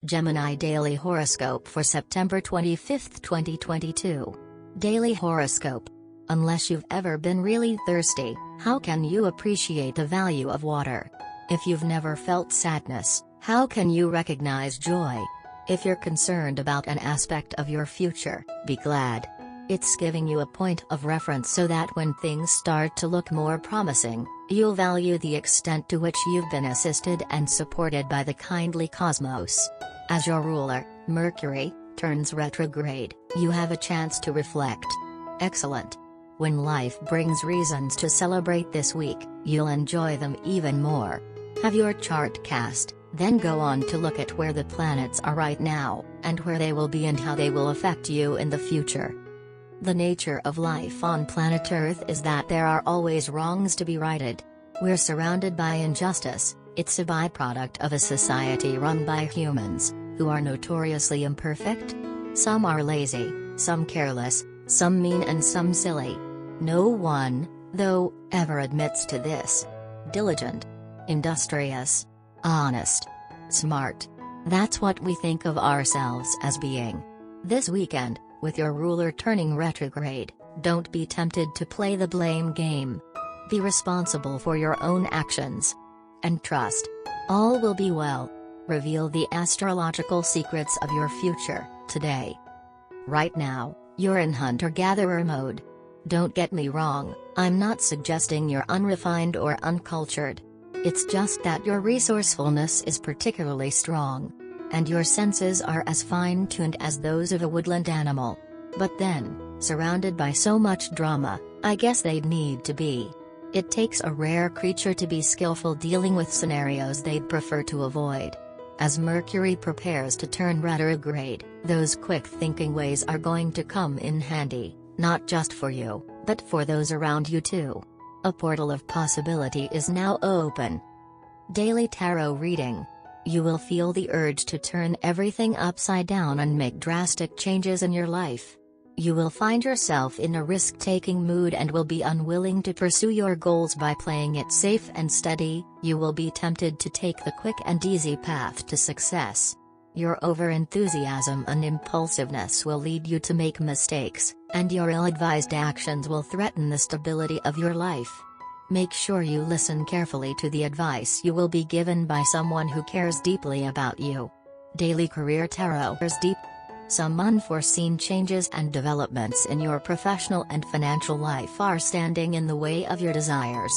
Gemini Daily Horoscope for September 25, 2022. Daily Horoscope. Unless you've ever been really thirsty, how can you appreciate the value of water? If you've never felt sadness, how can you recognize joy? If you're concerned about an aspect of your future, be glad. It's giving you a point of reference so that when things start to look more promising, you'll value the extent to which you've been assisted and supported by the kindly cosmos. As your ruler, Mercury, turns retrograde, you have a chance to reflect. Excellent. When life brings reasons to celebrate this week, you'll enjoy them even more. Have your chart cast, then go on to look at where the planets are right now, and where they will be and how they will affect you in the future. The nature of life on planet Earth is that there are always wrongs to be righted. We're surrounded by injustice. It's a byproduct of a society run by humans, who are notoriously imperfect. Some are lazy, some careless, some mean and some silly. No one, though, ever admits to this. Diligent, industrious, honest, smart. That's what we think of ourselves as being. This weekend, with your ruler turning retrograde, don't be tempted to play the blame game. Be responsible for your own actions. And trust. All will be well. Reveal the astrological secrets of your future, today. Right now, you're in hunter-gatherer mode. Don't get me wrong, I'm not suggesting you're unrefined or uncultured. It's just that your resourcefulness is particularly strong. And your senses are as fine-tuned as those of a woodland animal. But then, surrounded by so much drama, I guess they'd need to be. It takes a rare creature to be skillful dealing with scenarios they'd prefer to avoid. As Mercury prepares to turn retrograde, those quick-thinking ways are going to come in handy, not just for you, but for those around you too. A portal of possibility is now open. Daily Tarot Reading. You will feel the urge to turn everything upside down and make drastic changes in your life. You will find yourself in a risk-taking mood and will be unwilling to pursue your goals by playing it safe and steady. You will be tempted to take the quick and easy path to success. Your overenthusiasm and impulsiveness will lead you to make mistakes, and your ill-advised actions will threaten the stability of your life. Make sure you listen carefully to the advice you will be given by someone who cares deeply about you. Daily Career Tarot. Deep. Some unforeseen changes and developments in your professional and financial life are standing in the way of your desires.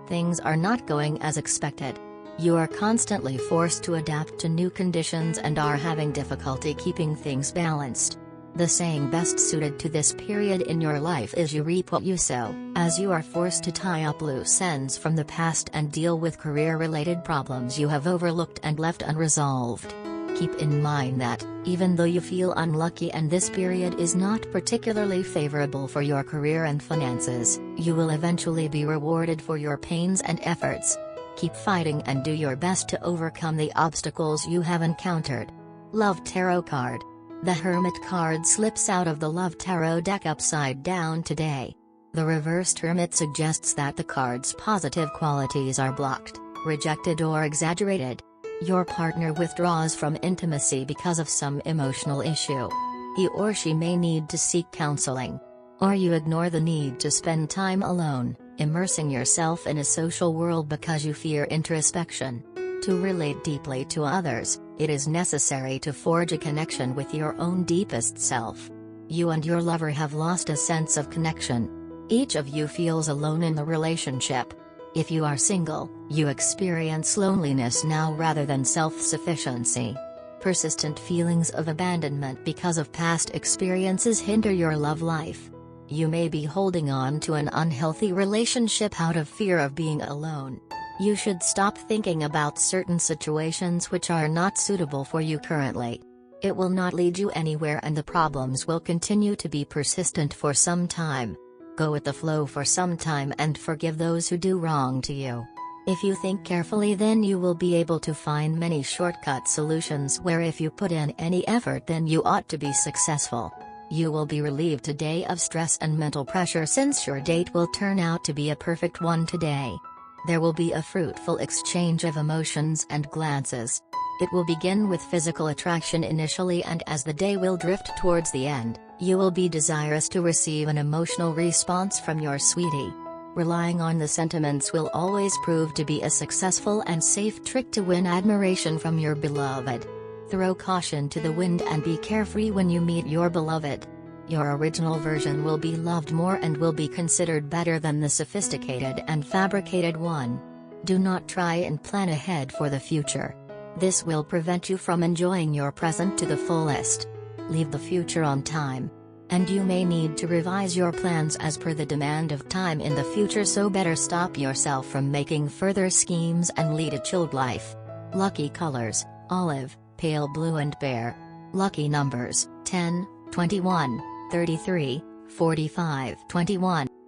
Things are not going as expected. You are constantly forced to adapt to new conditions and are having difficulty keeping things balanced. The saying best suited to this period in your life is you reap what you sow, as you are forced to tie up loose ends from the past and deal with career-related problems you have overlooked and left unresolved. Keep in mind that, even though you feel unlucky and this period is not particularly favorable for your career and finances, you will eventually be rewarded for your pains and efforts. Keep fighting and do your best to overcome the obstacles you have encountered. Love Tarot Card. The Hermit card slips out of the Love Tarot deck upside down today. The reversed Hermit suggests that the card's positive qualities are blocked, rejected or exaggerated. Your partner withdraws from intimacy because of some emotional issue. He or she may need to seek counseling. Or you ignore the need to spend time alone, immersing yourself in a social world because you fear introspection. To relate deeply to others, it is necessary to forge a connection with your own deepest self. You and your lover have lost a sense of connection. Each of you feels alone in the relationship. If you are single, you experience loneliness now rather than self-sufficiency. Persistent feelings of abandonment because of past experiences hinder your love life. You may be holding on to an unhealthy relationship out of fear of being alone. You should stop thinking about certain situations which are not suitable for you currently. It will not lead you anywhere and the problems will continue to be persistent for some time. Go with the flow for some time and forgive those who do wrong to you. If you think carefully, then you will be able to find many shortcut solutions where if you put in any effort then you ought to be successful. You will be relieved today of stress and mental pressure since your date will turn out to be a perfect one today. There will be a fruitful exchange of emotions and glances. It will begin with physical attraction initially, and as the day will drift towards the end, you will be desirous to receive an emotional response from your sweetie. Relying on the sentiments will always prove to be a successful and safe trick to win admiration from your beloved. Throw caution to the wind and be carefree when you meet your beloved. Your original version will be loved more and will be considered better than the sophisticated and fabricated one. Do not try and plan ahead for the future. This will prevent you from enjoying your present to the fullest. Leave the future on time. And you may need to revise your plans as per the demand of time in the future, so better stop yourself from making further schemes and lead a chilled life. Lucky colors: olive, pale blue and bear. Lucky numbers: 10, 21, 33, 45, 21.